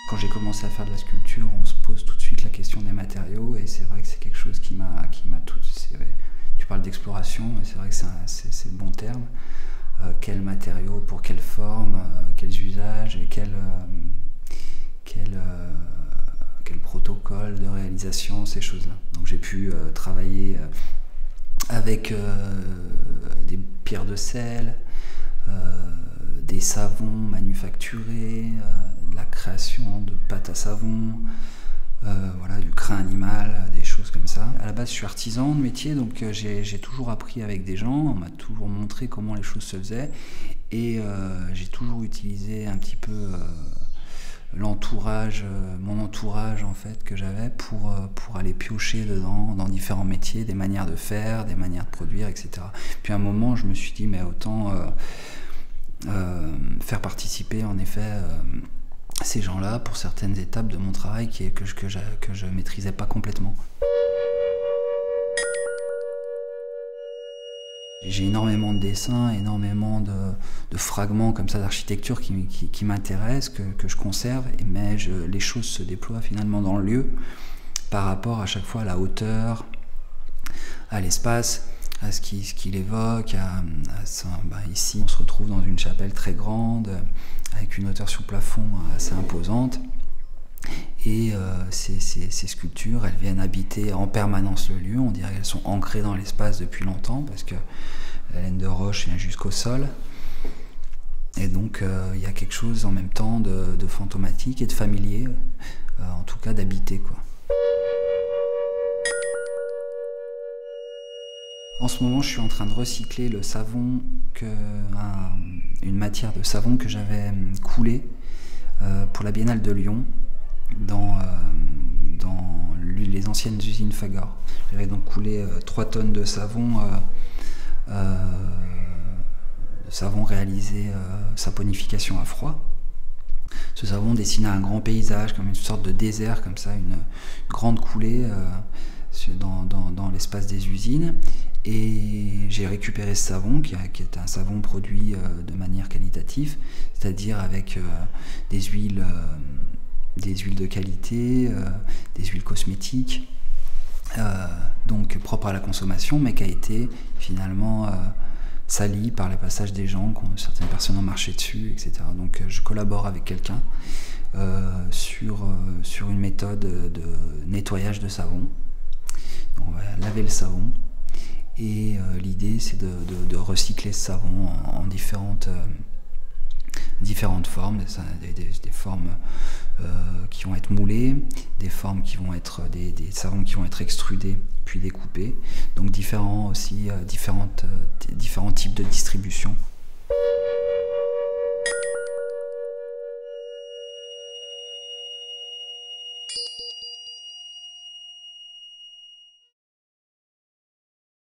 Quand j'ai commencé à faire de la sculpture, on se pose tout de suite la question des matériaux, et c'est vrai que c'est quelque chose qui m'a tout... Tu parles d'exploration, et c'est vrai que c'est le bon terme. Quels matériaux, pour quelle forme, quels usages, et quel protocole de réalisation, ces choses-là. Donc j'ai pu travailler avec des pierres de sel, des savons manufacturés, de la création de pâtes à savon, voilà, du crin animal, des choses comme ça. À la base, je suis artisan de métier, donc j'ai toujours appris avec des gens, on m'a toujours montré comment les choses se faisaient, et j'ai toujours utilisé un petit peu l'entourage, mon entourage en fait que j'avais pour aller piocher dedans, dans différents métiers, des manières de faire, des manières de produire, etc. Puis à un moment, je me suis dit, mais autant faire participer en effet ces gens-là pour certaines étapes de mon travail que je maîtrisais pas complètement. J'ai énormément de dessins, énormément de fragments comme ça d'architecture qui m'intéressent, que je conserve, mais les choses se déploient finalement dans le lieu par rapport à chaque fois à la hauteur, à l'espace, à ce qu'il évoque. Ici, on se retrouve dans une chapelle très grande, avec une hauteur sur plafond assez imposante. Et ces sculptures, elles viennent habiter en permanence le lieu. On dirait qu'elles sont ancrées dans l'espace depuis longtemps, parce que la laine de roche vient jusqu'au sol. Et donc, il y a quelque chose en même temps de fantomatique et de familier, en tout cas d'habité, quoi. En ce moment, je suis en train de recycler le savon, une matière de savon que j'avais coulée pour la Biennale de Lyon, dans les anciennes usines Fagor. J'avais donc coulé 3 tonnes de savon réalisé saponification à froid. Ce savon dessinait un grand paysage, comme une sorte de désert, comme ça, une grande coulée dans l'espace des usines. Et j'ai récupéré ce savon, qui est un savon produit de manière qualitative, c'est-à-dire avec des huiles de qualité, des huiles cosmétiques, donc propres à la consommation, mais qui a été finalement sali par le passage des gens, certaines personnes ont marché dessus, etc. Donc je collabore avec quelqu'un sur une méthode de nettoyage de savon. Donc, on va laver le savon, et l'idée c'est de recycler ce savon en différentes formes, des formes qui vont être moulées, des formes qui vont être des savons qui vont être extrudés puis découpés, donc différents types de distribution